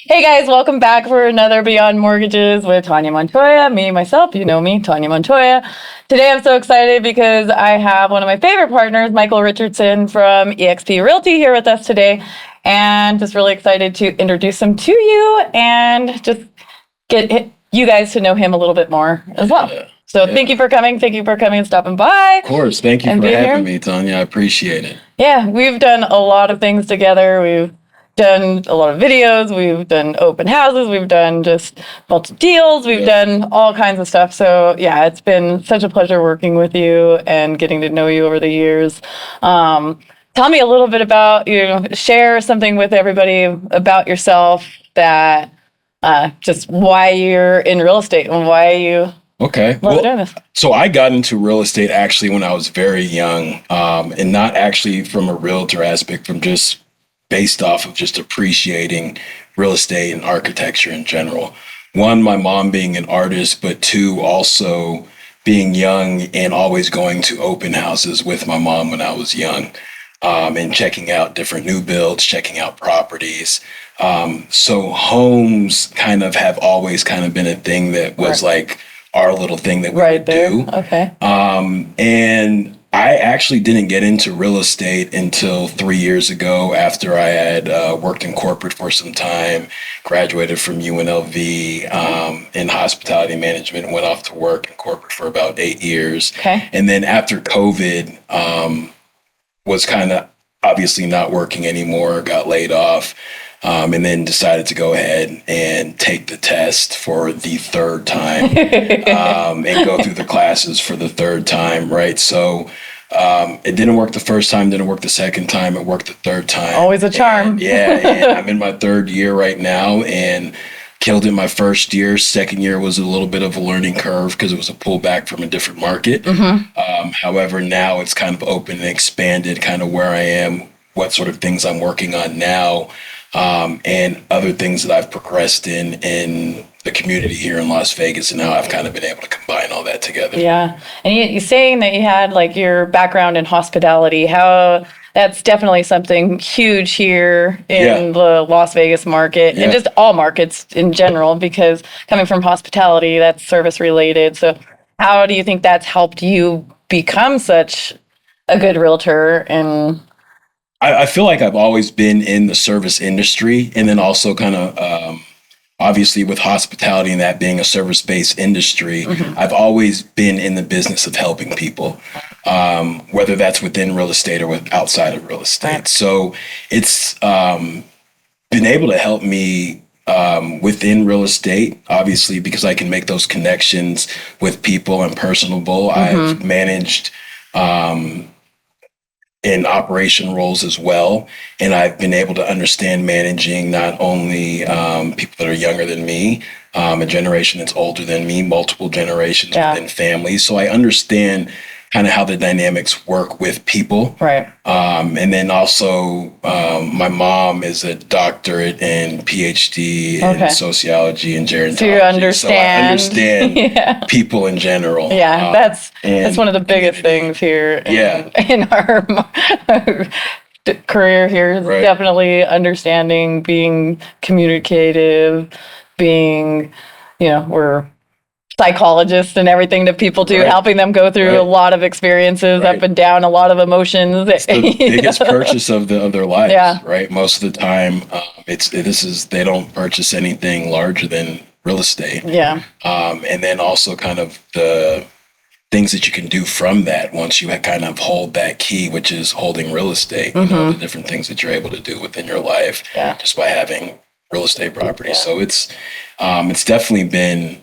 Hey guys, welcome back for another Beyond Mortgages with Tanya Montoya. Myself, you know me, Tanya Montoya. Today I'm so excited because I have one of my favorite partners, Michael Richardson from eXp Realty here with us today. And just really excited to introduce him to you and just get you guys to know him a little bit more as well. So Thank you for coming. Thank you for coming and stopping by. Of course. Thank you for having me, Tanya. I appreciate it. Yeah, we've done a lot of things together. We've done a lot of videos, we've done open houses, we've done just multiple deals, we've done all kinds of stuff. So yeah, it's been such a pleasure working with you and getting to know you over the years. Tell me a little bit about you, share something with everybody about yourself that just why you're in real estate and why you love doing this. So I got into real estate actually when I was very young, and not actually from a realtor aspect, from just based off of just appreciating real estate and architecture in general. One, my mom being an artist, but two, also being young and always going to open houses with my mom when I was young, and checking out different new builds, checking out properties. So homes kind of have always kind of been a thing that was like our little thing that we would do. Okay. And I actually didn't get into real estate until 3 years ago after I had worked in corporate for some time, graduated from UNLV in hospitality management, went off to work in corporate for about 8 years. Okay. And then after COVID, was kind of obviously not working anymore, got laid off. And then decided to go ahead and take the test for the third time, and go through the classes for the third time, right? So it didn't work the first time, didn't work the second time, it worked the third time. Always a charm. And I'm in my third year right now and killed it my first year. Second year was a little bit of a learning curve because it was a pullback from a different market. However, now it's kind of open and expanded kind of where I am, what sort of things I'm working on now. And other things that I've progressed in the community here in Las Vegas. And now I've kind of been able to combine all that together. Yeah. And you're saying that you had like your background in hospitality, how that's definitely something huge here in the Las Vegas market and just all markets in general, because coming from hospitality, that's service related. So how do you think that's helped you become such a good realtor? And I feel like I've always been in the service industry, and then also kind of obviously with hospitality and that being a service-based industry, I've always been in the business of helping people, whether that's within real estate or outside of real estate. So it's been able to help me within real estate, obviously, because I can make those connections with people and personable. I've managed in operation roles as well. And I've been able to understand managing not only people that are younger than me, a generation that's older than me, multiple generations within families. So I understand kind of how the dynamics work with people. Right. And then also my mom is a doctorate and PhD in sociology and gerontology. So you understand. So I understand people in general. Yeah, that's one of the biggest things here in our career here is definitely understanding, being communicative, being, we're psychologists and everything that people do, helping them go through a lot of experiences, up and down, a lot of emotions. It's the biggest purchase of their lives, right? Most of the time, they don't purchase anything larger than real estate. And then also kind of the things that you can do from that once you kind of hold that key, which is holding real estate, the different things that you're able to do within your life just by having real estate property. So it's definitely been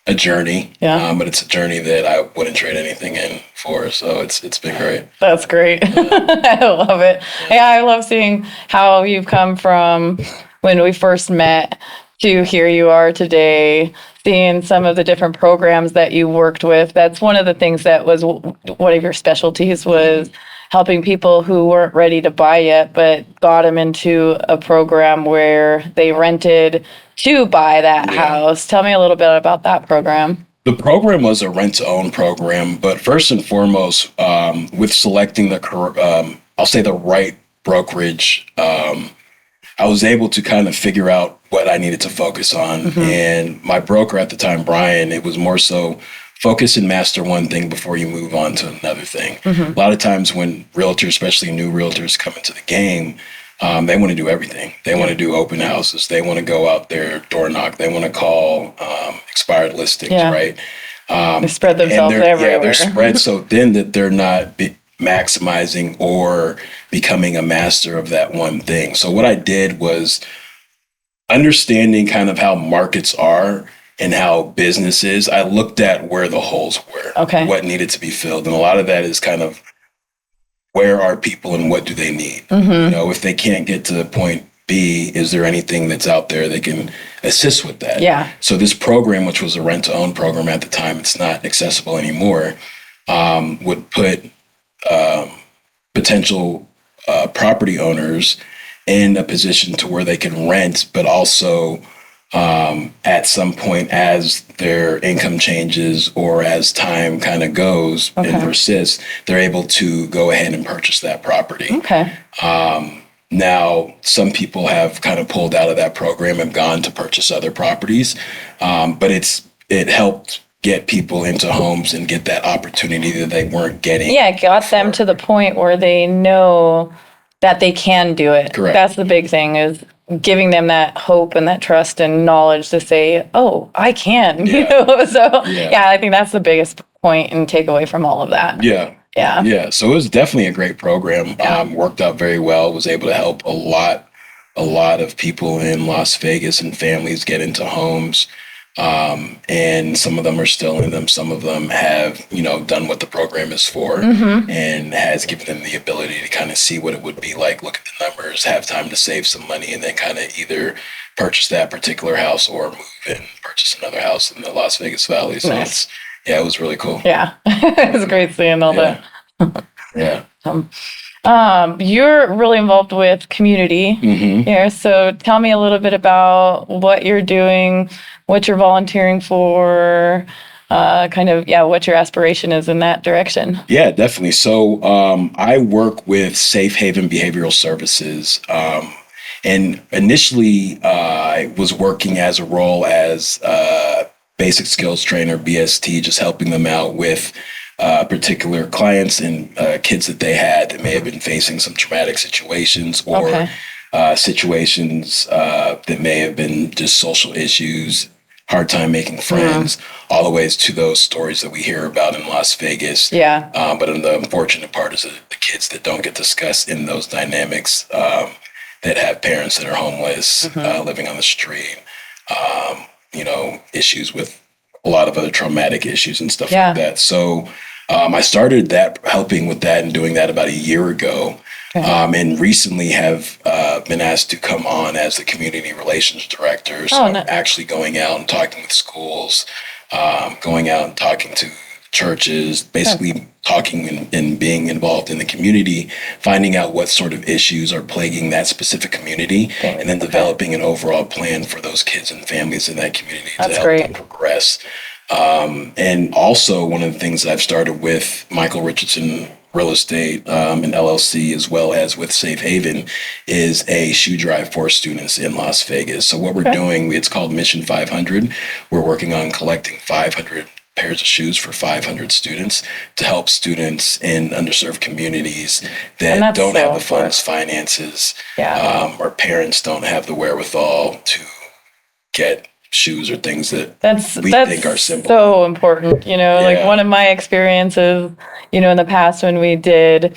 a journey, but it's a journey that I wouldn't trade anything in for. So it's been great. That's great. I love it. Yeah, I love seeing how you've come from when we first met to here you are today, seeing some of the different programs that you worked with. That's one of the things that was one of your specialties, was helping people who weren't ready to buy yet, but got them into a program where they rented to buy that house. Tell me a little bit about that program. The program was a rent-to-own program, but first and foremost, with selecting the right brokerage, I was able to kind of figure out what I needed to focus on. And my broker at the time, Brian, it was more so focus and master one thing before you move on to another thing. A lot of times when realtors, especially new realtors, come into the game, they want to do everything. They want to do open houses. They want to go out there, door knock. They want to call expired listings, right? They spread themselves everywhere. Yeah, they're spread so thin that they're not maximizing or becoming a master of that one thing. So what I did was understanding kind of how markets are and how business is. I looked at where the holes were, what needed to be filled. And a lot of that is kind of where are people and what do they need? You know, if they can't get to the point B, is there anything that's out there that can assist with that? Yeah. So this program, which was a rent to own program at the time, it's not accessible anymore, would put potential property owners in a position to where they can rent, but also at some point as their income changes or as time kind of goes and persists, they're able to go ahead and purchase that property. Now, some people have kind of pulled out of that program and gone to purchase other properties, but it helped get people into homes and get that opportunity that they weren't getting. Yeah, it got them to the point where they know that they can do it. Correct. That's the big thing, is giving them that hope and that trust and knowledge to say, oh, I can. You know? So yeah, I think that's the biggest point and takeaway from all of that. Yeah. So it was definitely a great program. Worked out very well. Was able to help a lot of people in Las Vegas and families get into homes. And some of them are still in them. Some of them have, done what the program is for and has given them the ability to kind of see what it would be like, look at the numbers, have time to save some money, and then kind of either purchase that particular house or move and purchase another house in the Las Vegas Valley. So it was really cool. Yeah. It was great seeing all that. Yeah. You're really involved with community here. So tell me a little bit about what you're doing, what you're volunteering for, what your aspiration is in that direction. Yeah, definitely. So I work with Safe Haven Behavioral Services. And initially, I was working as a role as basic skills trainer, BST, just helping them out with particular clients and kids that they had that may have been facing some traumatic situations or situations that may have been just social issues, hard time making friends, all the ways to those stories that we hear about in Las Vegas. But the unfortunate part is the kids that don't get discussed in those dynamics that have parents that are homeless, living on the street, issues with a lot of other traumatic issues and stuff like that. So I started helping with that and doing that about a year ago. And recently have been asked to come on as the community relations director. So actually going out and talking with schools, going out and talking to churches, basically talking and being involved in the community, finding out what sort of issues are plaguing that specific community, and then developing an overall plan for those kids and families in that community to help them progress. And also one of the things that I've started with Michael Richardson Real Estate and LLC, as well as with Safe Haven, is a shoe drive for students in Las Vegas. So what we're doing, it's called Mission 500. We're working on collecting 500 pairs of shoes for 500 students to help students in underserved communities that don't have the funds, finances, or parents don't have the wherewithal to get shoes or things that we think are simple. So important, like one of my experiences, in the past when we did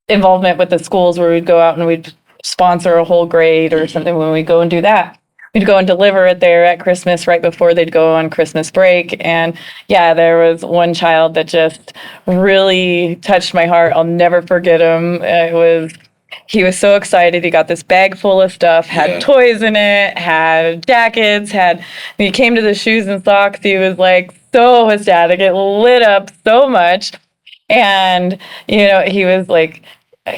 involvement with the schools where we'd go out and we'd sponsor a whole grade or something, when we go and do that, we'd go and deliver it there at Christmas right before they'd go on Christmas break. And there was one child that just really touched my heart. I'll never forget him. He was so excited. He got this bag full of stuff, had toys in it, had jackets, when he came to the shoes and socks, he was like so ecstatic. It lit up so much. And, he was like,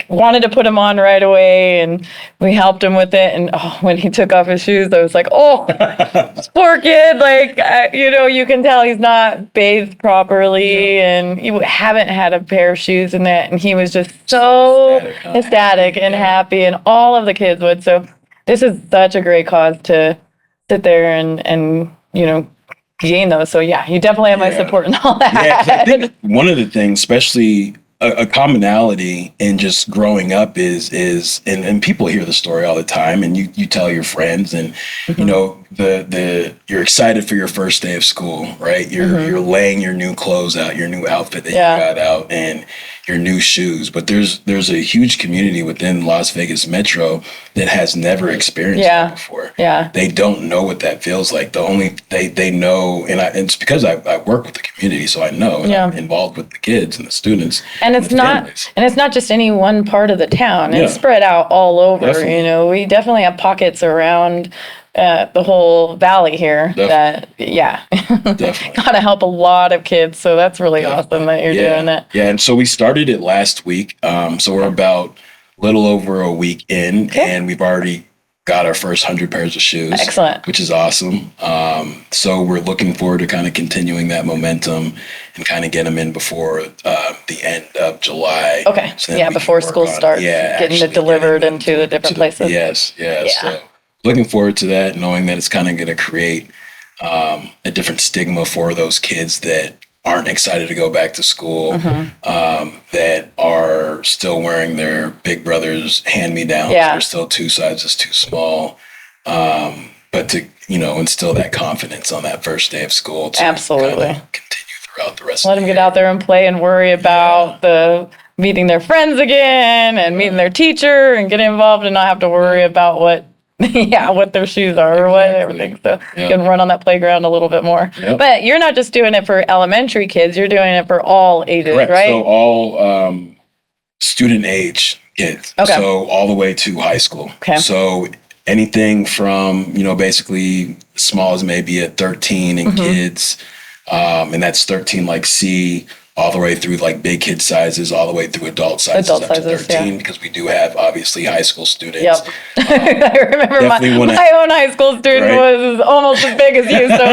wanted to put him on right away, and we helped him with it. And when he took off his shoes, I was like, oh, this poor kid. Like, you can tell he's not bathed properly, and you haven't had a pair of shoes in that. And he was just so ecstatic and happy, and all of the kids would. So this is such a great cause to sit there and gain those. So yeah, you definitely have my support in all that. Yeah, 'cause I think one of the things, especially a commonality in just growing up is and people hear the story all the time, and you tell your friends, and you're excited for your first day of school, right? You're laying your new clothes out, your new outfit that you got out, and your new shoes. But there's a huge community within Las Vegas Metro that has never experienced that before. Yeah. They don't know what that feels like. They know, and it's because I work with the community, so I know, and I'm involved with the kids and the students. And it's not just any one part of the town. It's spread out all over. Definitely. We definitely have pockets around the whole valley here. Definitely. That gotta help a lot of kids. So that's really awesome that you're doing it. Yeah, and so we started it last week. So we're about a little over a week in, and we've already got our first 100 pairs of shoes. Excellent. Which is awesome. So we're looking forward to kind of continuing that momentum and kind of get them in before the end of July. Okay. So before school starts. Getting it delivered into the different places. Yes. So looking forward to that, knowing that it's kind of going to create a different stigma for those kids that aren't excited to go back to school, that are still wearing their big brother's hand-me-downs. They're still 2 sizes too small. But to, instill that confidence on that first day of school to absolutely kind of continue throughout the rest let them get out there and play and worry about the meeting their friends again and meeting their teacher and getting involved and not have to worry about what their shoes are or what everything. So you can run on that playground a little bit more. But you're not just doing it for elementary kids, you're doing it for all ages, Correct. right? So all student age kids. So all the way to high school. So anything from, basically as small as maybe at 13 in kids, and that's 13 like C, all the way through like big kid sizes, all the way through adult sizes up to 13, because we do have obviously high school students. I remember my own high school student was almost as big as you. So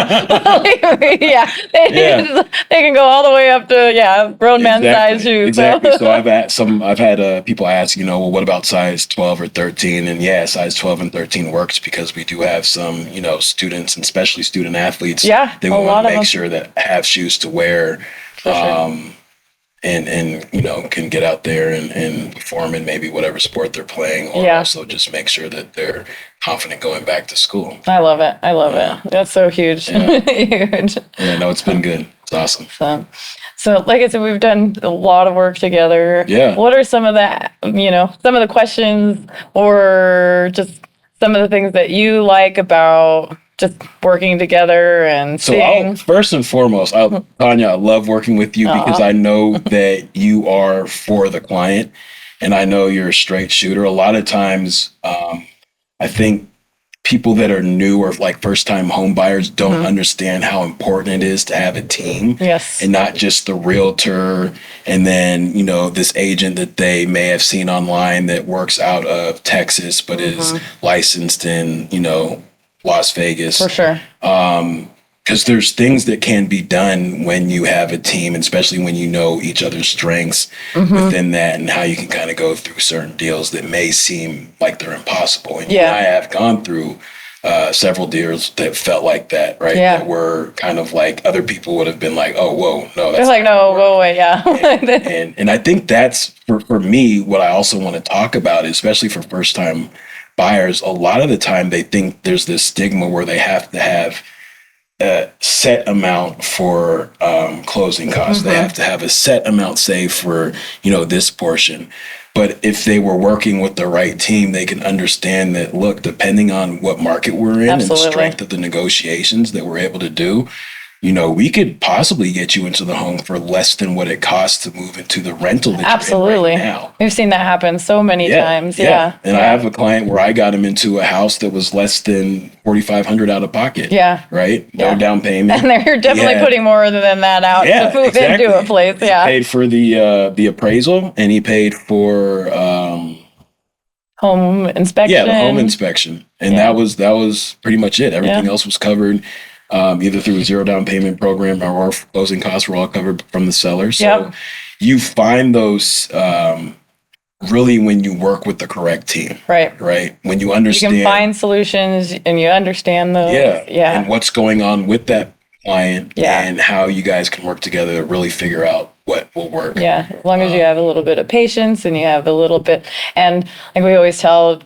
they can go all the way up to grown man size shoes. Exactly. So I've had people ask, well, what about size 12 or 13? And size 12 and 13 works because we do have some, students, and especially student athletes. They want to make sure that have shoes to wear. And can get out there and perform in maybe whatever sport they're playing, or also just make sure that they're confident going back to school. I love it. That's so huge. Huge. Yeah, no, it's been good. It's awesome. So like I said, we've done a lot of work together. What are some of the questions or just some of the things that you like about just working together and seeing? First and foremost, Tanya, I love working with you because I know that you are for the client, and I know you're a straight shooter. A lot of times, I think people that are new or like first-time home buyers don't understand how important it is to have a team, and not just the realtor and then this agent that they may have seen online that works out of Texas but is licensed in Las Vegas. For sure. Because there's things that can be done when you have a team, especially when you know each other's strengths within that, and how you can kind of go through certain deals that may seem like they're impossible. And I have gone through several deals that felt like that, right? That were kind of like other people would have been like, oh, whoa, no. They're like, no, go away, and I think that's, for me, what I also want to talk about, especially for first-time buyers. A lot of the time they think there's this stigma where they have to have a set amount for closing costs. They have to have a set amount saved for, this portion. But if they were working with the right team, they can understand that, look, depending on what market we're in and the strength of the negotiations that we're able to do, we could possibly get you into the home for less than what it costs to move into the rental that Absolutely. you're in right now. We've seen that happen so many times. Yeah. And I have a client where I got him into a house that was less than $4,500 out of pocket. Yeah. Right? No down payment. And they're definitely putting more than that out to move into a place. He paid for the appraisal, and he paid for home inspection. Yeah, the home inspection. And that was pretty much it. Everything else was covered. Either through a zero down payment program or closing costs were all covered from the seller. So you find those really when you work with the correct team. Right. When you understand. You can find solutions and you understand those. Yeah. And what's going on with that client and how you guys can work together to really figure out what will work. Yeah, as long as you have a little bit of patience and you have a little bit, and like we always tell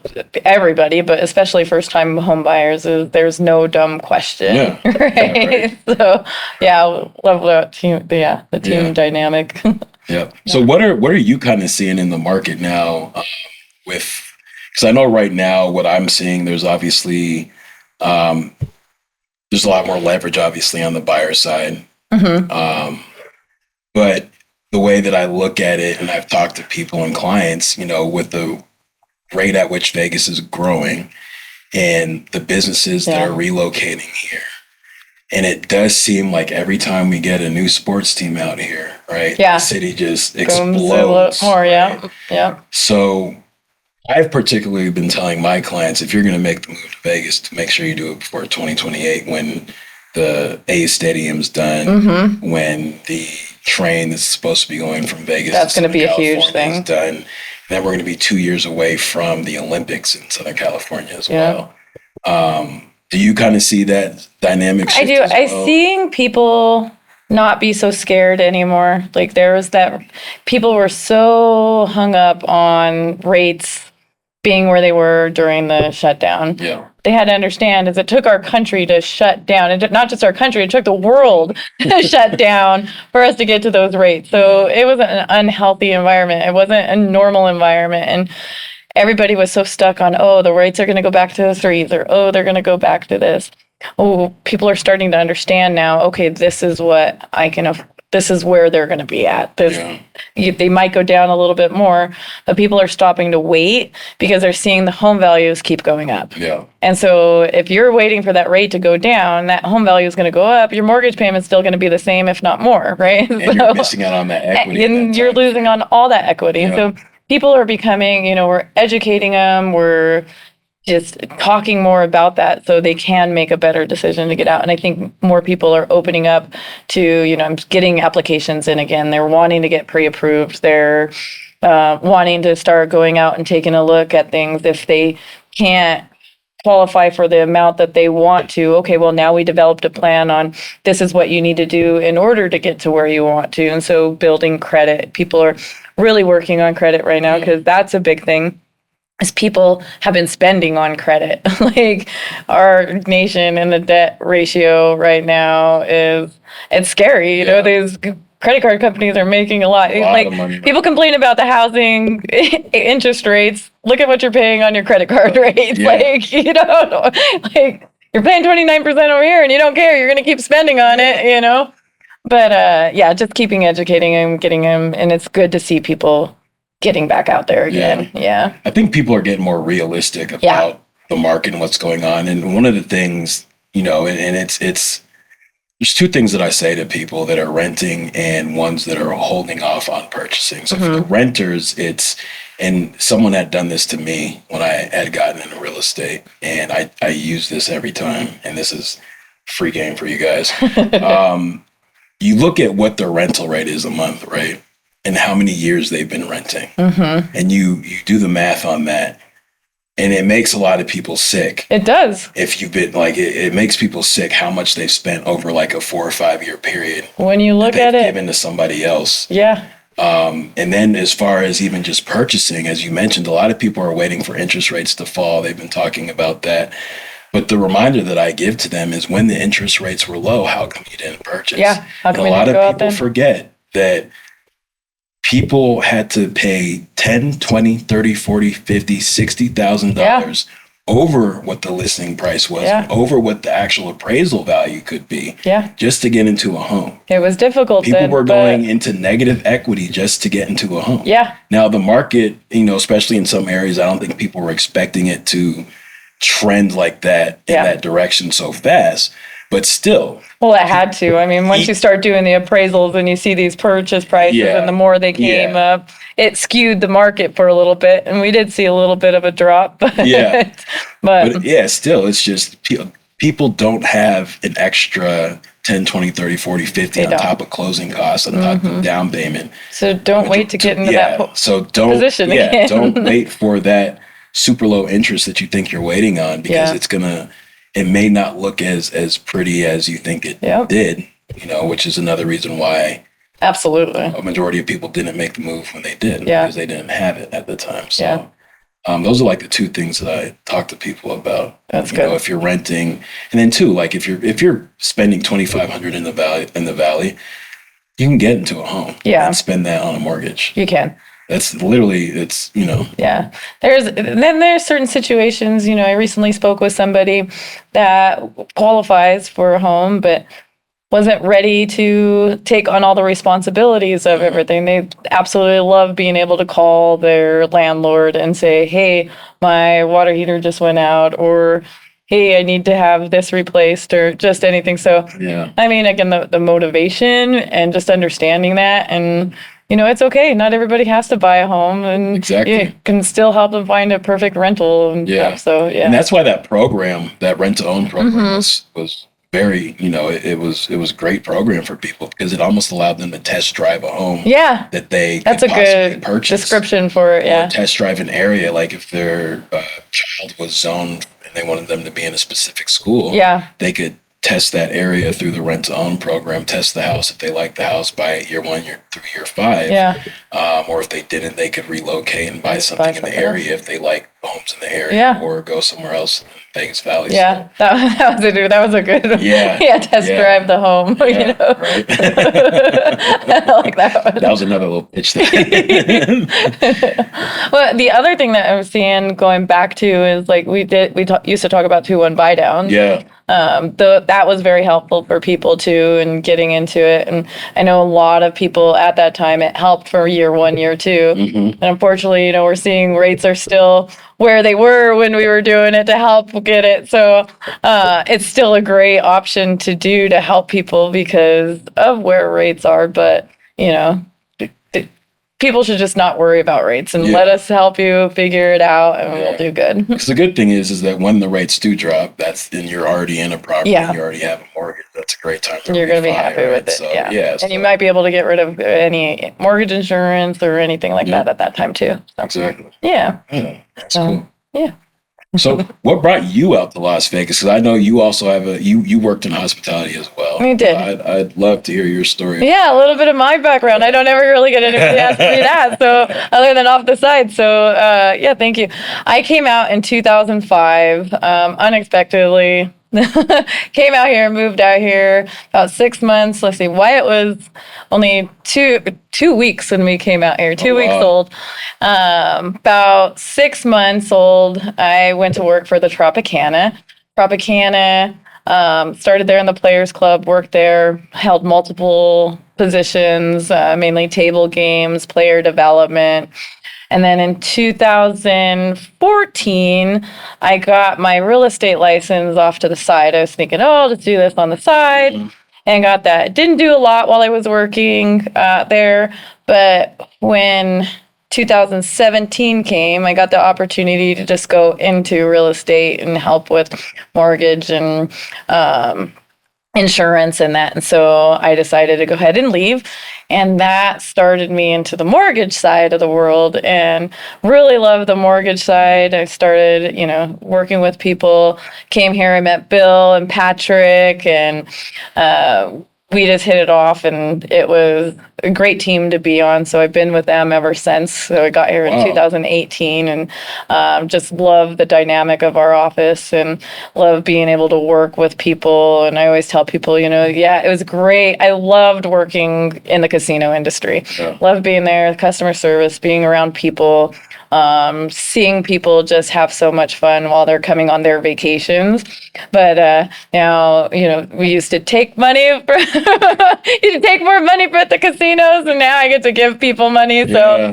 everybody, but especially first time home buyers, is there's no dumb question. Right? So love that team, the team dynamic. So what are you kind of seeing in the market now because I know right now what I'm seeing, there's obviously there's a lot more leverage obviously on the buyer side. But the way that I look at it, and I've talked to people and clients, with the rate at which Vegas is growing and the businesses that are relocating here. And it does seem like every time we get a new sports team out here, right? The city just explodes. More, So I've particularly been telling my clients, if you're going to make the move to Vegas, to make sure you do it before 2028 when the A's Stadium's done, when the train that's supposed to be going from Vegas that's going to be a huge thing is done. And then we're going to be 2 years away from the Olympics in Southern California as well. Do you kind of see that dynamic shift? I do. I'm seeing people not be so scared anymore. Like there was that people were so hung up on rates being where they were during the shutdown. They had to understand is it took our country to shut down, and not just our country, it took the world to shut down for us to get to those rates. So it was an unhealthy environment. It wasn't a normal environment. And everybody was so stuck on, the rates are going to go back to the threes, or, they're going to go back to this. People are starting to understand now, okay, this is what this is where they're going to be at. They might go down a little bit more, but people are stopping to wait because they're seeing the home values keep going up. And so if you're waiting for that rate to go down, that home value is going to go up. Your mortgage payment's still going to be the same, if not more, right? And you're missing out on that equity. And you're losing on all that equity. So people are becoming, we're educating them. We're just talking more about that so they can make a better decision to get out. And I think more people are opening up to, getting applications in again. They're wanting to get pre-approved. They're wanting to start going out and taking a look at things. If they can't qualify for the amount that they want to, okay, well, now we developed a plan on this is what you need to do in order to get to where you want to. And so building credit, people are really working on credit right now because that's a big thing. Is people have been spending on credit. Like our nation and the debt ratio right now it's scary. These credit card companies are making a lot of money. People complain about the housing interest rates. Look at what you're paying on your credit card rates. Like, you're paying 29% over here and you don't care. You're going to keep spending on it, But just keeping educating them, getting them. And it's good to see people getting back out there again. I think people are getting more realistic about the market and what's going on. And one of the things, and it's there's two things that I say to people that are renting and ones that are holding off on purchasing. So for the renters, and someone had done this to me when I had gotten into real estate, and I use this every time, and this is free game for you guys. You look at what the rental rate is a month, right? And how many years they've been renting. And you do the math on that. And it makes a lot of people sick. It does. If you've been it makes people sick how much they've spent over like a 4 or 5 year period. When you look at it. Given to somebody else. And then as far as even just purchasing, as you mentioned, a lot of people are waiting for interest rates to fall. They've been talking about that. But the reminder that I give to them is when the interest rates were low, how come you didn't purchase? How come a lot of people forget that people had to pay $10, $20, $30, $40, $50, $60,000 over what the listing price was, Yeah. over what the actual appraisal value could be, just to get into a home. It was difficult. People were going into negative equity just to get into a home. Yeah. Now the market, especially in some areas, I don't think people were expecting it to trend like that in that direction so fast. But still. Well, it had to. I mean, once you start doing the appraisals and you see these purchase prices and the more they came up, it skewed the market for a little bit. And we did see a little bit of a drop. But still, it's just people don't have an extra 10, 20, 30, 40, 50 on top of closing costs and on top of down payment. So don't wait to get into that position again. Don't wait for that super low interest that you think you're waiting on, because it may not look as pretty as you think it did, which is another reason why absolutely a majority of people didn't make the move when they did, because they didn't have it at the time. So those are like the two things that I talk to people about. That's good. If you're renting, and then too, like if you're spending $2,500 in the valley, you can get into a home and spend that on a mortgage. You can. That's literally, Yeah. There's certain situations, I recently spoke with somebody that qualifies for a home, but wasn't ready to take on all the responsibilities of everything. They absolutely love being able to call their landlord and say, hey, my water heater just went out, or hey, I need to have this replaced, or just anything. So, I mean, again, the motivation and just understanding that, and it's okay. Not everybody has to buy a home, and you can still help them find a perfect rental and stuff. So, and that's why that program, that rent to own program was very, it was a great program for people, because it almost allowed them to test drive a home that they that's could a good purchase. Description for it. Or test drive an area, like if their child was zoned and they wanted them to be in a specific school, they could test that area through the rent to own program, test the house. If they like the house, buy it year 1, year 3, year 5. Or if they didn't, they could relocate and buy something in the area if they like homes in the area, or go somewhere else in Vegas Valley. Yeah, so. that was a good test drive the home. Right. I like that one. That was another little pitch thing. Well, the other thing that I was seeing going back to is like we used to talk about 2-1 buy downs. That was very helpful for people too, and getting into it. And I know a lot of people at that time, it helped for year 1, year 2. And unfortunately, we're seeing rates are still where they were when we were doing it to help get it. So it's still a great option to do to help people because of where rates are. But, people should just not worry about rates and let us help you figure it out, and we'll do good. Because the good thing is that when the rates do drop, then you're already in a property, and you already have a mortgage. That's a great time to You're going to be happy with it. So, and you might be able to get rid of any mortgage insurance or anything like that at that time too. So. Exactly. Yeah. That's cool. Yeah. So what brought you out to Las Vegas? Because I know you also have you worked in hospitality as well. We did. I'd love to hear your story. Yeah, a little bit of my background. I don't ever really get anybody asked me that, so other than off the side. So thank you. I came out in 2005, unexpectedly. Came out here, moved out here about 6 months. Let's see, Wyatt was only two weeks when we came out here, 2 weeks old. About 6 months old, I went to work for the Tropicana. Started there in the Players Club, worked there, held multiple positions, mainly table games, player development. And then in 2014, I got my real estate license off to the side. I was thinking, I'll just do this on the side, and got that. Didn't do a lot while I was working there, but when 2017 came, I got the opportunity to just go into real estate and help with mortgage and insurance and that. And so I decided to go ahead and leave. And that started me into the mortgage side of the world, and really love the mortgage side. I started, working with people, came here, I met Bill and Patrick, and we just hit it off, and it was a great team to be on. So I've been with them ever since. So I got here in 2018, and just love the dynamic of our office and love being able to work with people. And I always tell people, it was great. I loved working in the casino industry. Loved being there, customer service, being around people. seeing people just have so much fun while they're coming on their vacations. But now, we used to take money you take more money for the casinos, and now I get to give people money. So,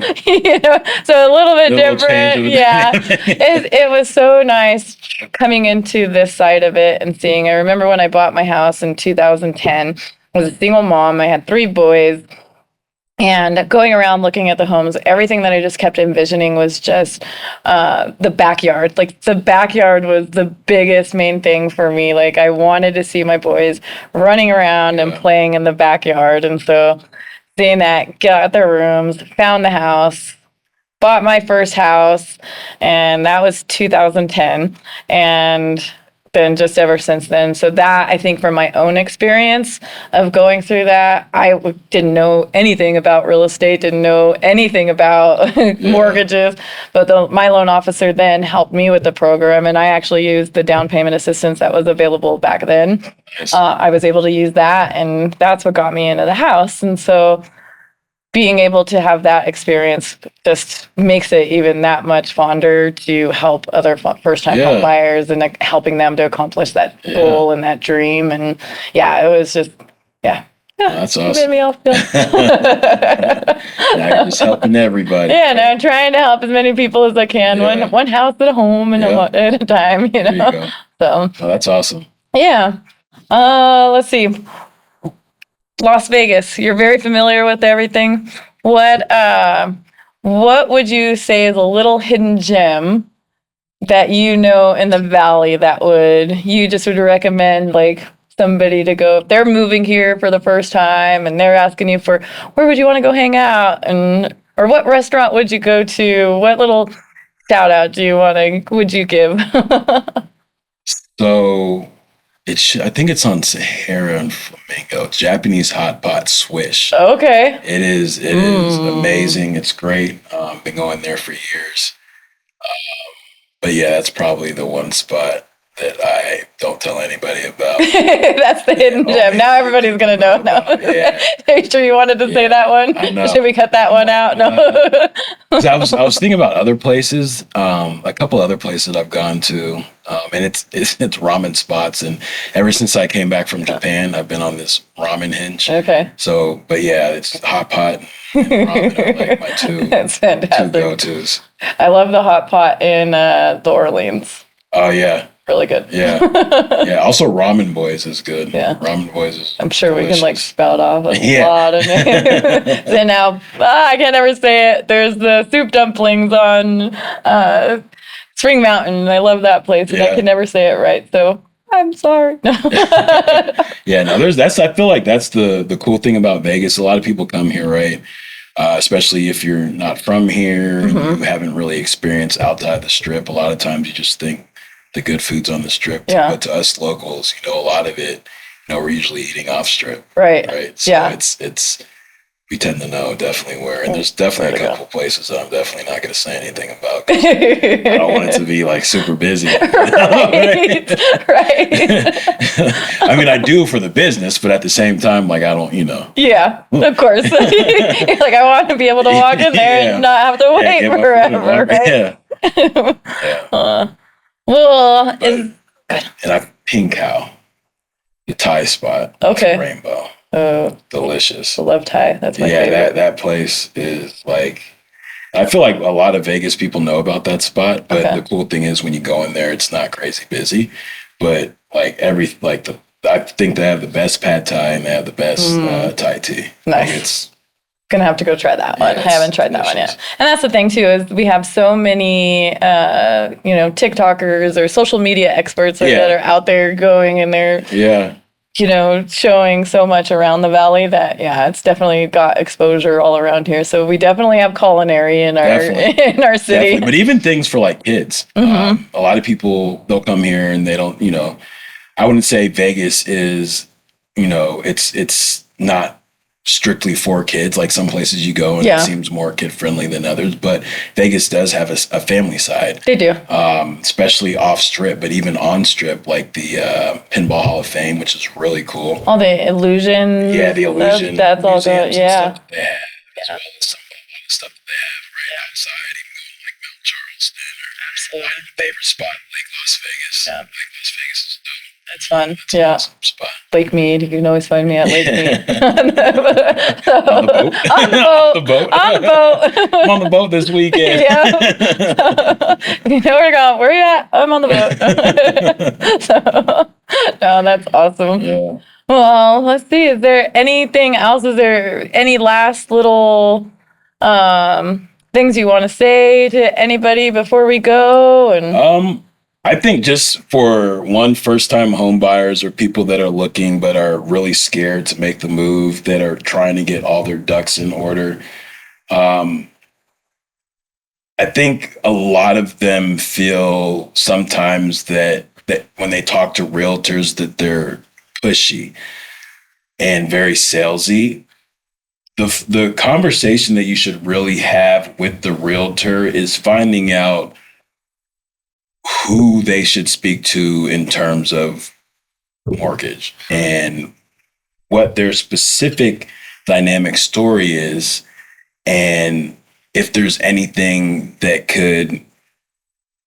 so a little bit different. Yeah. It was so nice coming into this side of it and seeing. I remember when I bought my house in 2010, I was a single mom. I had 3 boys. And going around looking at the homes, everything that I just kept envisioning was just the backyard. Like, the backyard was the biggest main thing for me. Like, I wanted to see my boys running around and playing in the backyard. And so seeing that, get out their rooms, found the house, bought my first house, and that was 2010. And then just ever since then. So that, I think, from my own experience of going through that, I didn't know anything about real estate, didn't know anything about mortgages, but my loan officer then helped me with the program, and I actually used the down payment assistance that was available back then. Nice. I was able to use that, and that's what got me into the house. And so being able to have that experience just makes it even that much fonder to help other first-time home buyers and helping them to accomplish that goal and that dream. And it was just, that's awesome. It made me all feel. Now you're just helping everybody. Yeah, and I'm trying to help as many people as I can. One house at a home and at a time. There you go. So. Oh, that's awesome. Yeah. Let's see. Las Vegas, you're very familiar with everything. What would you say is a little hidden gem that in the valley that you just would recommend, like, somebody to go if they're moving here for the first time and they're asking you for where would you want to go hang out, or what restaurant would you go to? What little shout out would you give? So I think it's on Sahara and Flamingo. Japanese hot pot swish. Okay. It is amazing. It's great. Been going there for years. But that's probably the one spot that I don't tell anybody about. That's the hidden gem. Now everybody's gonna know. No. Are you sure you wanted to say that one? I know. Should we cut that one out? No. I was thinking about other places, a couple other places I've gone to, and it's ramen spots. And ever since I came back from Japan, I've been on this ramen hinge. Okay. So, but it's hot pot and ramen are like my That's fantastic. 2 go-tos. I love the hot pot in the Orleans. Oh yeah. Really good. Yeah. Also, Ramen Boys is good. Yeah. Ramen Boys is I'm sure delicious. we can spout off a lot of names. Then now, I can't ever say it. There's the soup dumplings on Spring Mountain. I love that place, and I can never say it right. So I'm sorry. I feel like that's the cool thing about Vegas. A lot of people come here, right? Especially if you're not from here and you haven't really experienced outside the Strip. A lot of times you just think the good food's on the Strip. Yeah. But to us locals, a lot of it, we're usually eating off Strip. Right. So it's we tend to know definitely where, and there's definitely a couple places that I'm definitely not going to say anything about. I don't want it to be like super busy. Right. I mean, I do for the business, but at the same time, like, I don't, Yeah, of course. Like, I want to be able to walk in there and not have to wait forever, right? And I Pink Cow, the Thai spot. Okay. Rainbow. Delicious. I love Thai. That's my favorite. That place is like, I feel like a lot of Vegas people know about that spot, but the cool thing is when you go in there, it's not crazy busy, but like I think they have the best pad Thai and they have the best Thai tea. Nice. Like, it's gonna have to go try that one. I haven't tried that one yet. And that's the thing too, is we have so many TikTokers or social media experts that are out there going, and they're showing so much around the valley that it's definitely got exposure all around here. So we definitely have culinary in our city. Definitely. But even things for like kids. A lot of people, they'll come here and they don't, I wouldn't say Vegas is, it's not strictly for kids. Like some places you go and it seems more kid friendly than others, but Vegas does have a family side. They do. Especially off Strip, but even on Strip, like the Pinball Hall of Fame, which is really cool. All the illusions. Yeah, the illusion. That's all good. Yeah. As well as some of the stuff that they have right outside, even going like Absolutely. favorite spot, Lake Las Vegas. Yeah. Lake Las Vegas is dope. It's fun. That's Yeah. an awesome spot. Lake Mead. You can always find me at Lake Mead. On the boat. On the boat. On the boat. On the boat. I'm on the boat this weekend. Yeah. You know where you're going. Where you at? I'm on the boat. So, no, that's awesome. Yeah. Well, let's see. Is there anything else? Is there any last little things you want to say to anybody before we go? And I think just for first-time home buyers or people that are looking but are really scared to make the move, that are trying to get all their ducks in order. I think a lot of them feel sometimes that when they talk to realtors that they're pushy and very salesy. The conversation that you should really have with the realtor is finding out who they should speak to in terms of mortgage and what their specific dynamic story is, and if there's anything that could,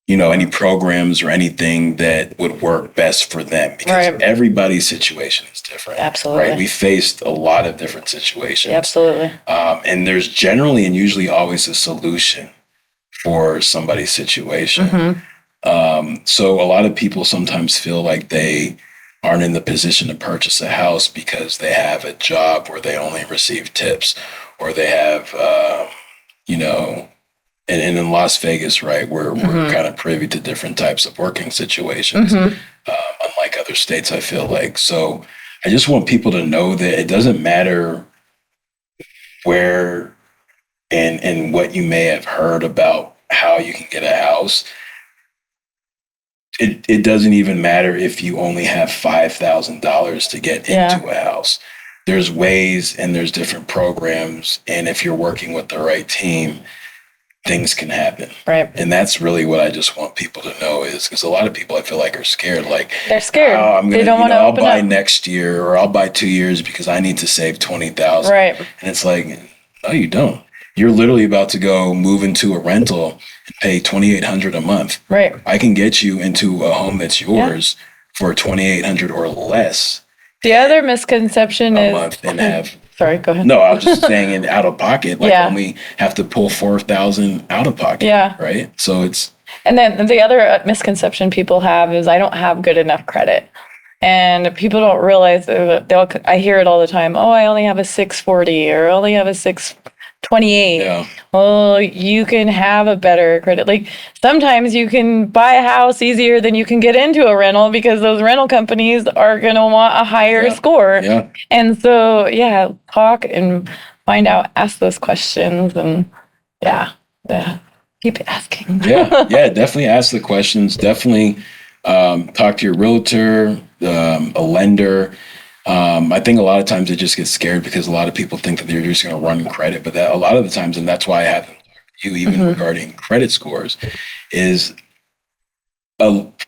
any programs or anything that would work best for them, because Right. everybody's situation is different. Absolutely. Right? We faced a lot of different situations. Yeah, absolutely. And there's generally and usually always a solution for somebody's situation. Mm-hmm. So a lot of people sometimes feel like they aren't in the position to purchase a house because they have a job where they only receive tips, or they have, and in Las Vegas, right, we're kind of privy to different types of working situations, unlike other states, I feel like. So I just want people to know that it doesn't matter where and what you may have heard about how you can get a house. It doesn't even matter if you only have $5,000 to get into a house. There's ways and there's different programs. And if you're working with the right team, things can happen. Right. And that's really what I just want people to know, is because a lot of people I feel like are scared. Like, they're scared. They don't want to I'll open buy up. next year, or I'll buy 2 years because I need to save $20,000. Right. And it's like, no, you don't. You're literally about to go move into a rental and pay $2,800 a month. Right. I can get you into a home that's yours for $2,800 or less The other misconception a is. month, and have. Sorry, go ahead. No, I was just saying, in out of pocket, like Yeah. only have to pull $4,000 out of pocket. Yeah. Right. So it's. And then the other misconception people have is I don't have good enough credit. And people don't realize that I hear it all the time. Oh, I only have a 640 or I only have a 628. Yeah. Well, you can have a better credit. Like sometimes you can buy a house easier than you can get into a rental because those rental companies are going to want a higher score. Yeah. And so, talk and find out, ask those questions, and keep asking. Yeah, definitely ask the questions. Definitely talk to your realtor, a lender. I think a lot of times they just get scared because a lot of people think that they're just going to run credit, but that a lot of the times, and that's why I haven't talked to you even regarding credit scores, is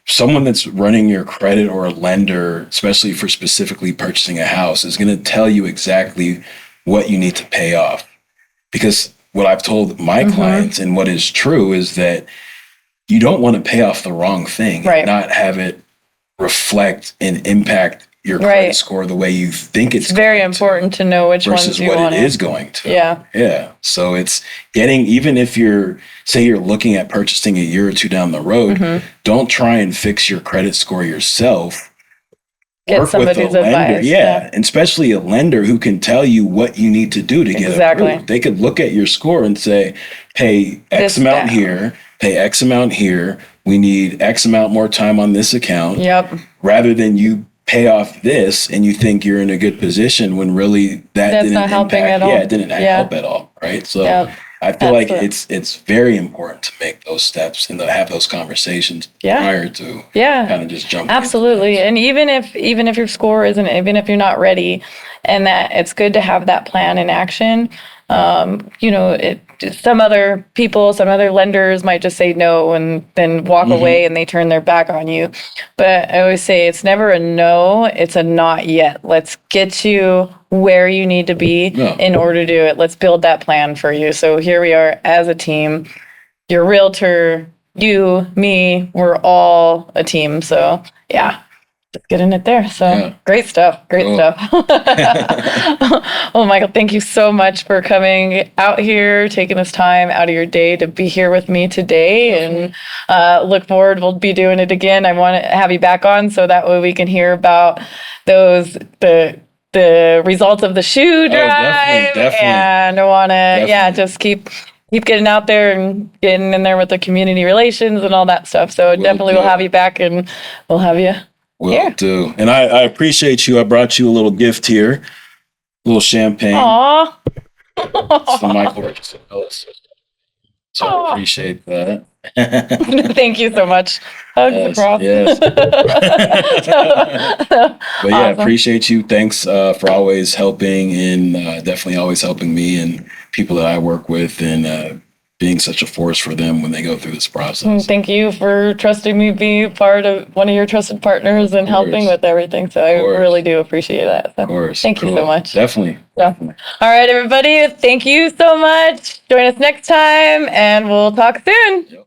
someone that's running your credit, or a lender, especially for specifically purchasing a house, is going to tell you exactly what you need to pay off. Because what I've told my clients, and what is true, is that you don't want to pay off the wrong thing, Right. and not have it reflect and impact your credit score the way you think it's Very important to know which ones versus you what want. it is going to. Yeah. Yeah. So it's getting, even if you're looking at purchasing a year or two down the road, don't try and fix your credit score yourself. Get Work with a somebody's lender. advice. Yeah. And especially a lender who can tell you what you need to do to get approved. They could look at your score and say, pay X amount here, pay X amount here. We need X amount more time on this account. Yep. Rather than you pay off this and you think you're in a good position when really that's didn't not helping impact, at all. Yeah, it didn't help at all. Right. So I feel like it's very important to make those steps and to have those conversations prior to kind of just jumping. Absolutely. And even if your score isn't, even if you're not ready, and that it's good to have that plan in action. Some other people, some other lenders might just say no and then walk away and they turn their back on you. But I always say it's never a no, it's a not yet. Let's get you where you need to be in order to do it. Let's build that plan for you. So here we are as a team, your realtor, you, me, we're all a team. So yeah, just getting it there. So Yeah. great stuff. Great Cool. stuff. Well, Michael, thank you so much for coming out here, taking this time out of your day to be here with me today. And look forward, we'll be doing it again. I want to have you back on so that way we can hear about the results of the shoe drive. definitely. And I want to, Definitely. just keep getting out there and getting in there with the community relations and all that stuff. So definitely we'll have you back, and we'll have you. Will do. And I appreciate you. I brought you a little gift here, a little champagne. Aw. It's from Michael Richardson. So I appreciate that. Thank you so much. Hugs across. Yes. But yeah, Awesome. appreciate you. Thanks for always helping, and definitely always helping me and people that I work with, and being such a force for them when they go through this process. Thank you for trusting me to be part of one of your trusted partners and helping with everything. So I really do appreciate that. So Of course. thank you so much. Definitely. Yeah. All right, everybody. Thank you so much. Join us next time, and we'll talk soon. Yep.